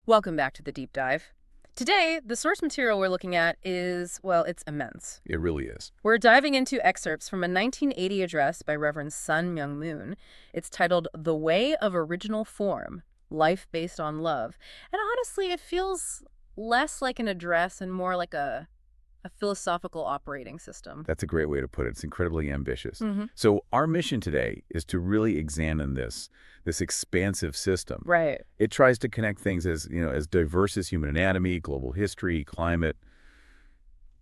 Welcome back to the Deep Dive. Today, the source material we're looking at is, well, it's immense. It really is. We're diving into excerpts from a 1980 address by Reverend Sun Myung Moon. It's titled The Way of Original Form, Life Based on Love. And honestly, it feels less like an address and more like a philosophical operating system. That's a great way to put it. It's incredibly ambitious. Mm-hmm. So our mission today is to really examine this expansive system. Right. It tries to connect things as diverse as human anatomy, global history, climate,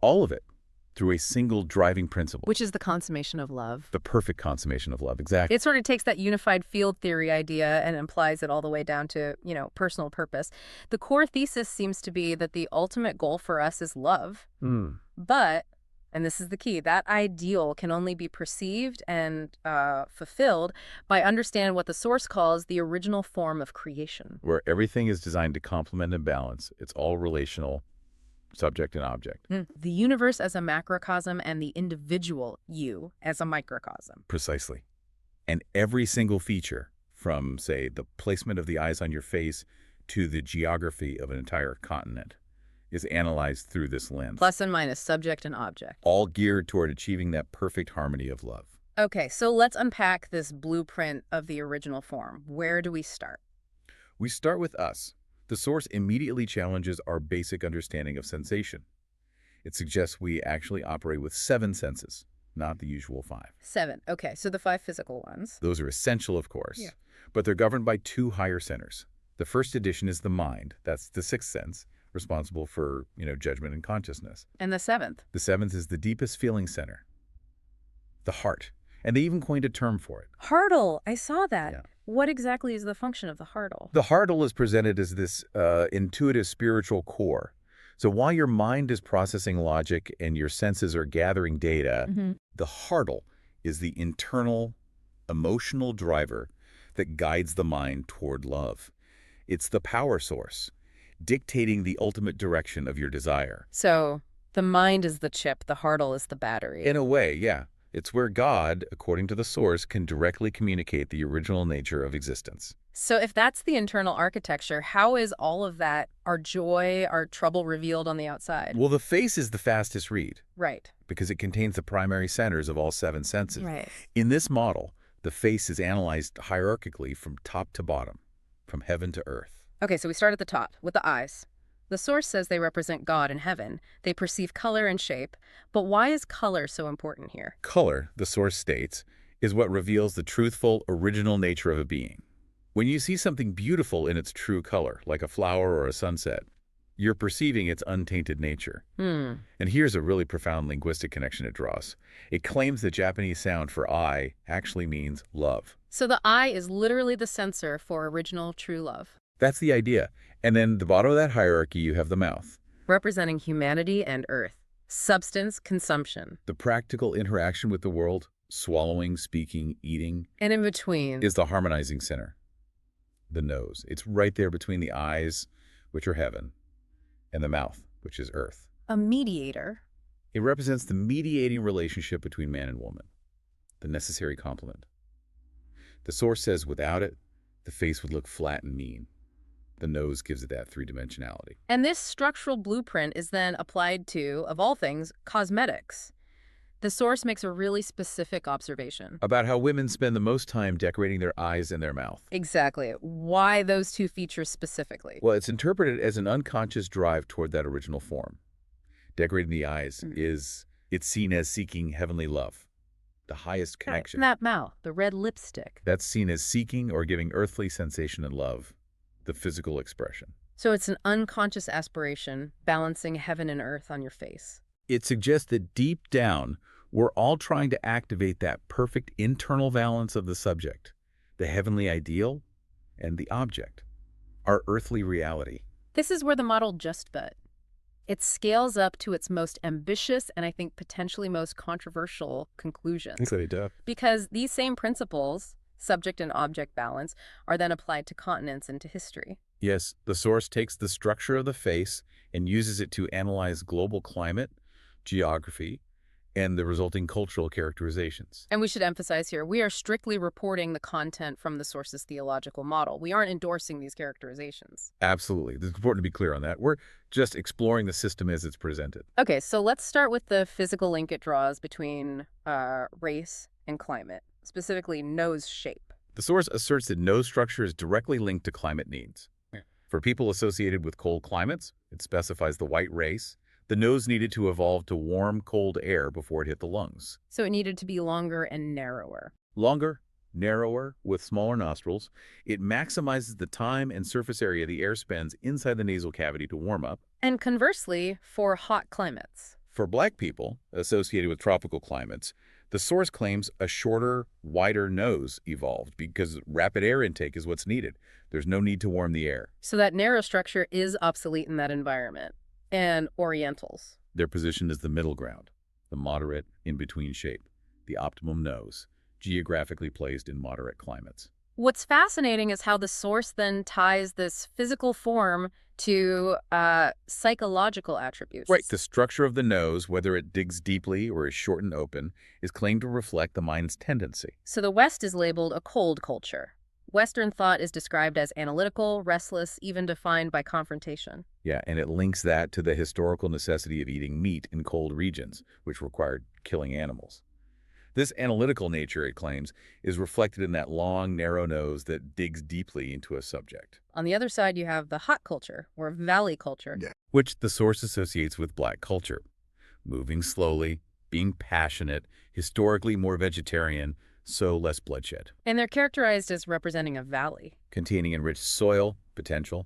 all of it through a single driving principle. Which is the consummation of love. The perfect consummation of love, exactly. It sort of takes that unified field theory idea and applies it all the way down to, personal purpose. The core thesis seems to be that the ultimate goal for us is love. But, and this is the key, that ideal can only be perceived and fulfilled by understanding what the source calls the original form of creation. Where everything is designed to complement and balance. It's all relational, subject and object. The universe as a macrocosm and the individual you as a microcosm. Precisely. And every single feature, from, say, the placement of the eyes on your face to the geography of an entire continent, is analyzed through this lens. Plus and minus, subject and object. All geared toward achieving that perfect harmony of love. Okay, so let's unpack this blueprint of the original form. Where do we start? We start with us. The source immediately challenges our basic understanding of sensation. It suggests we actually operate with 7 senses, not the usual 5. 7. Okay, so the 5 physical ones. Those are essential, of course, Yeah. but they're governed by 2 higher centers. The first edition is the mind. That's the 6th sense, responsible for, judgment and consciousness. And the 7th? The 7th is the deepest feeling center, the heart. And they even coined a term for it. Heartle. I saw that. Yeah. What exactly is the function of the heartle? The heartle is presented as this intuitive spiritual core. So while your mind is processing logic and your senses are gathering data, the heartle is the internal emotional driver that guides the mind toward love. It's the power source, dictating the ultimate direction of your desire. So the mind is the chip, the heartle is the battery. In a way, yeah. It's where God, according to the source, can directly communicate the original nature of existence. So if that's the internal architecture, how is all of that, our joy, our trouble, revealed on the outside? Well, the face is the fastest read. Right. Because it contains the primary centers of all 7 senses. Right. In this model, the face is analyzed hierarchically from top to bottom, from heaven to earth. Okay, so we start at the top with the eyes. The source says they represent God in heaven. They perceive color and shape. But why is color so important here? Color, the source states, is what reveals the truthful, original nature of a being. When you see something beautiful in its true color, like a flower or a sunset, you're perceiving its untainted nature. And here's a really profound linguistic connection it draws. It claims the Japanese sound for eye actually means love. So the eye is literally the sensor for original true love. That's the idea. And then the bottom of that hierarchy, you have the mouth. Representing humanity and earth. Substance, consumption. The practical interaction with the world, swallowing, speaking, eating. And in between is the harmonizing center. The nose. It's right there between the eyes, which are heaven, and the mouth, which is earth. a mediator. It represents the mediating relationship between man and woman, the necessary complement. The source says without it, the face would look flat and mean. The nose gives it that three-dimensionality. And this structural blueprint is then applied to, of all things, cosmetics. The source makes a really specific observation. About how women spend the most time decorating their eyes and their mouth. Exactly. Why those two features specifically? Well, it's interpreted as an unconscious drive toward that original form. Decorating the eyes it's seen as seeking heavenly love, the highest connection. And that mouth, the red lipstick. That's seen as seeking or giving earthly sensation and love, the physical expression. So it's an unconscious aspiration, balancing heaven and earth on your face. It suggests that deep down, we're all trying to activate that perfect internal balance of the subject, the heavenly ideal and the object, our earthly reality. This is where the model just but. It scales up to its most ambitious and I think potentially most controversial conclusions. Because these same principles, subject and object balance, are then applied to continents and to history. Yes, the source takes the structure of the face and uses it to analyze global climate, geography, and the resulting cultural characterizations. And we should emphasize here, we are strictly reporting the content from the source's theological model. We aren't endorsing these characterizations. Absolutely. It's important to be clear on that. We're just exploring the system as it's presented. Okay, so let's start with the physical link it draws between race and climate, specifically nose shape. The source asserts that nose structure is directly linked to climate needs. For people associated with cold climates, it specifies the white race. The nose needed to evolve to warm, cold air before it hit the lungs. So it needed to be longer and narrower. Longer, narrower, with smaller nostrils, it maximizes the time and surface area the air spends inside the nasal cavity to warm up. And conversely, for hot climates. For black people associated with tropical climates, the source claims a shorter, wider nose evolved because rapid air intake is what's needed. There's no need to warm the air. So that narrow structure is obsolete in that environment. And Orientals. Their position is the middle ground, the moderate in-between shape, the optimum nose, geographically placed in moderate climates. What's fascinating is how the source then ties this physical form to psychological attributes. Right. The structure of the nose, whether it digs deeply or is short and open, is claimed to reflect the mind's tendency. So the West is labeled a cold culture. Western thought is described as analytical, restless, even defined by confrontation. Yeah, and it links that to the historical necessity of eating meat in cold regions, which required killing animals. This analytical nature, it claims, is reflected in that long, narrow nose that digs deeply into a subject. On the other side, you have the hot culture, or valley culture. Yeah. Which the source associates with black culture. Moving slowly, being passionate, historically more vegetarian, so less bloodshed. And they're characterized as representing a valley. Containing enriched soil, potential,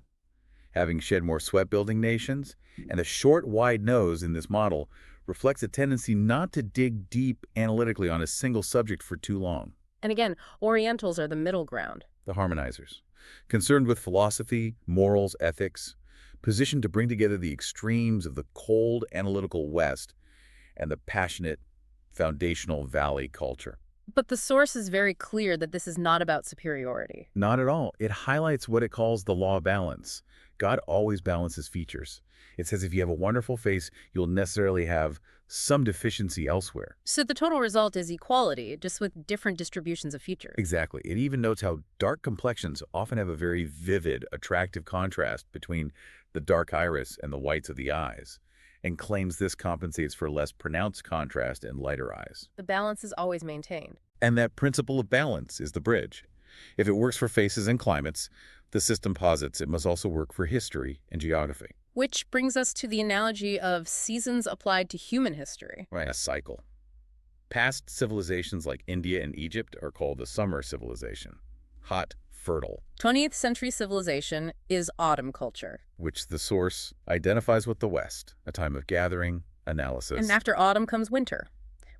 having shed more sweat-building nations, and a short, wide nose in this model reflects a tendency not to dig deep analytically on a single subject for too long. And again, Orientals are the middle ground. The harmonizers, concerned with philosophy, morals, ethics, positioned to bring together the extremes of the cold, analytical West and the passionate, foundational valley culture. But the source is very clear that this is not about superiority. Not at all. It highlights what it calls the law of balance. God always balances features. It says if you have a wonderful face, you'll necessarily have some deficiency elsewhere. So the total result is equality, just with different distributions of features. Exactly. It even notes how dark complexions often have a very vivid, attractive contrast between the dark iris and the whites of the eyes, and claims this compensates for less pronounced contrast in lighter eyes. The balance is always maintained. And that principle of balance is the bridge. If it works for faces and climates, the system posits it must also work for history and geography. Which brings us to the analogy of seasons applied to human history. Right, a cycle. Past civilizations like India and Egypt are called the summer civilization. Hot, fertile. 20th century civilization is autumn culture. Which the source identifies with the West, a time of gathering, analysis. And after autumn comes winter,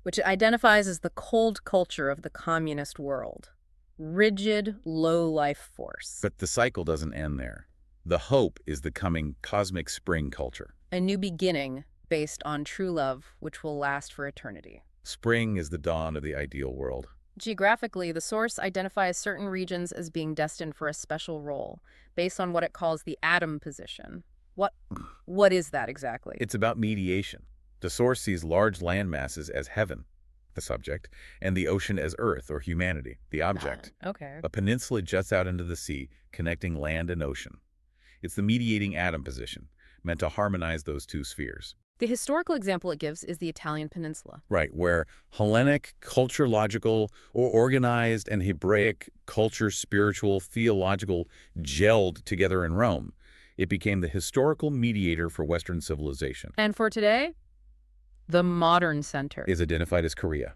which it identifies as the cold culture of the communist world. Rigid, low life force. But the cycle doesn't end there. The hope is the coming cosmic spring culture. A new beginning based on true love, which will last for eternity. Spring is the dawn of the ideal world. Geographically, the source identifies certain regions as being destined for a special role, based on what it calls the Adam position. What is that exactly? It's about mediation. The source sees large land masses as heaven, the subject, and the ocean as earth or humanity, the object. Okay. A peninsula juts out into the sea, connecting land and ocean. It's the mediating Adam position, meant to harmonize those two spheres. The historical example it gives is the Italian peninsula. Right, where Hellenic, culture-logical, or organized, and Hebraic, culture, spiritual, theological, gelled together in Rome. It became the historical mediator for Western civilization. And for today, the modern center is identified as Korea.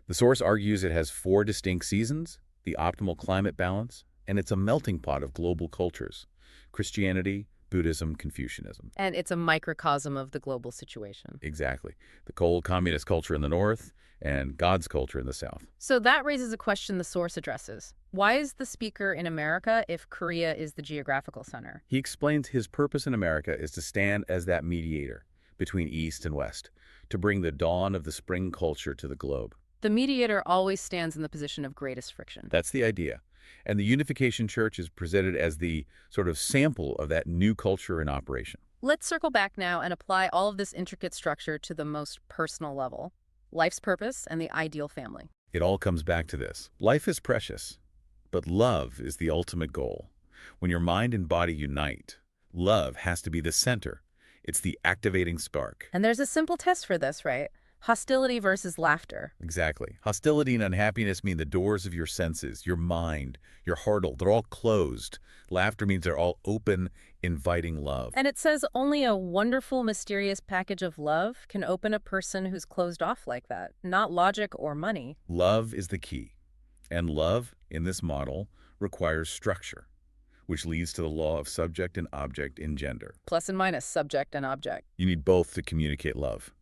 The source argues it has 4 distinct seasons, the optimal climate balance, and it's a melting pot of global cultures: Christianity, Buddhism, Confucianism. And it's a microcosm of the global situation. Exactly. The cold communist culture in the north and God's culture in the south. So that raises a question the source addresses. Why is the speaker in America if Korea is the geographical center? He explains his purpose in America is to stand as that mediator between East and West, to bring the dawn of the spring culture to the globe. The mediator always stands in the position of greatest friction. That's the idea. And the Unification Church is presented as the sort of sample of that new culture in operation. Let's circle back now and apply all of this intricate structure to the most personal level. life's purpose, and the ideal family. It all comes back to this. Life is precious, but love is the ultimate goal. When your mind and body unite, love has to be the center. It's the activating spark. And there's a simple test for this, right? Hostility versus laughter. Exactly. Hostility and unhappiness mean the doors of your senses, your mind, your heart, they're all closed. Laughter means they're all open, inviting love. And it says only a wonderful, mysterious package of love can open a person who's closed off like that, not logic or money. Love is the key. And love, in this model, requires structure, which leads to the law of subject and object in gender. Plus and minus, subject and object. You need both to communicate love.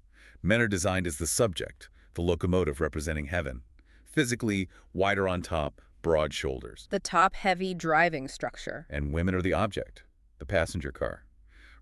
Men are designed as the subject, the locomotive representing heaven. Physically, wider on top, broad shoulders. The top-heavy driving structure. And women are the object, the passenger car,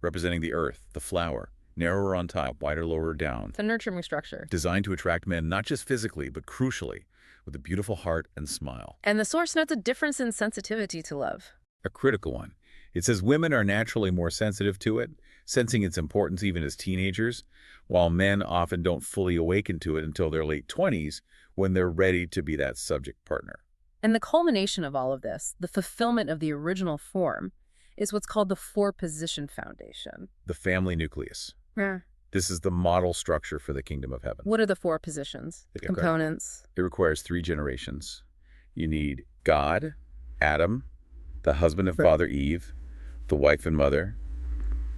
representing the earth, the flower, narrower on top, wider lower down. The nurturing structure. Designed to attract men not just physically, but crucially, with a beautiful heart and smile. And the source notes a difference in sensitivity to love. A critical one. It says women are naturally more sensitive to it, sensing its importance even as teenagers, while men often don't fully awaken to it until their late 20s when they're ready to be that subject partner. And the culmination of all of this, the fulfillment of the original form, is what's called the four-position foundation. The family nucleus. Yeah. This is the model structure for the kingdom of heaven. What are the four positions? Okay. Components? It requires 3 generations. You need God, Adam, the husband and father Eve, the wife and mother,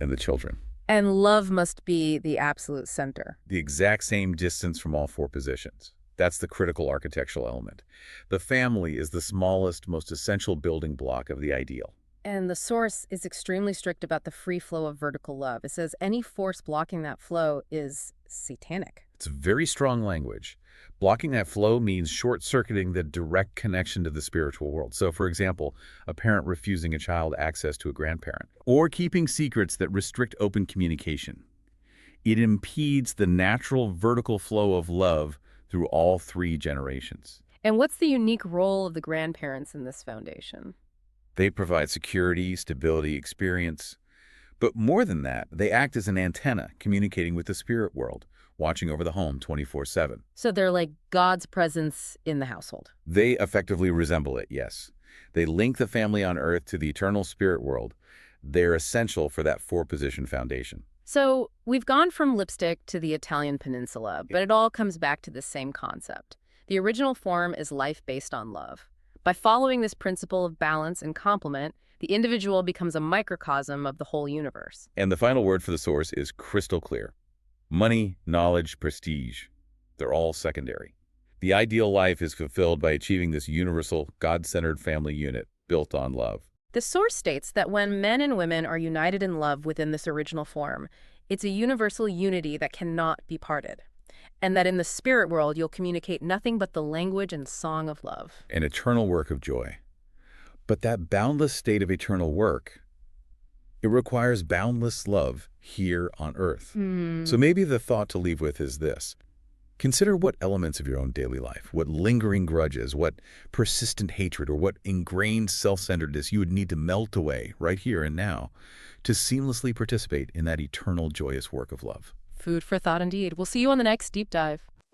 and the children. And love must be the absolute center. The exact same distance from all 4 positions. That's the critical architectural element. The family is the smallest, most essential building block of the ideal. And the source is extremely strict about the free flow of vertical love. It says any force blocking that flow is satanic. It's very strong language. Blocking that flow means short-circuiting the direct connection to the spiritual world. So, for example, a parent refusing a child access to a grandparent, or keeping secrets that restrict open communication. It impedes the natural vertical flow of love through all 3 generations. And what's the unique role of the grandparents in this foundation? They provide security, stability, experience. But more than that, they act as an antenna communicating with the spirit world, watching over the home 24/7. So they're like God's presence in the household. They effectively resemble it, yes. They link the family on earth to the eternal spirit world. They're essential for that 4-position foundation. So we've gone from lipstick to the Italian peninsula, but it all comes back to the same concept. The original form is life based on love. By following this principle of balance and complement, the individual becomes a microcosm of the whole universe. And the final word for the source is crystal clear. Money, knowledge, prestige, they're all secondary. The ideal life is fulfilled by achieving this universal, God-centered family unit built on love. The source states that when men and women are united in love within this original form, it's a universal unity that cannot be parted. And that in the spirit world, you'll communicate nothing but the language and song of love. An eternal work of joy. But that boundless state of eternal work, it requires boundless love here on earth. So maybe the thought to leave with is this. Consider what elements of your own daily life, what lingering grudges, what persistent hatred, or what ingrained self-centeredness you would need to melt away right here and now to seamlessly participate in that eternal joyous work of love. Food for thought indeed. We'll see you on the next deep dive.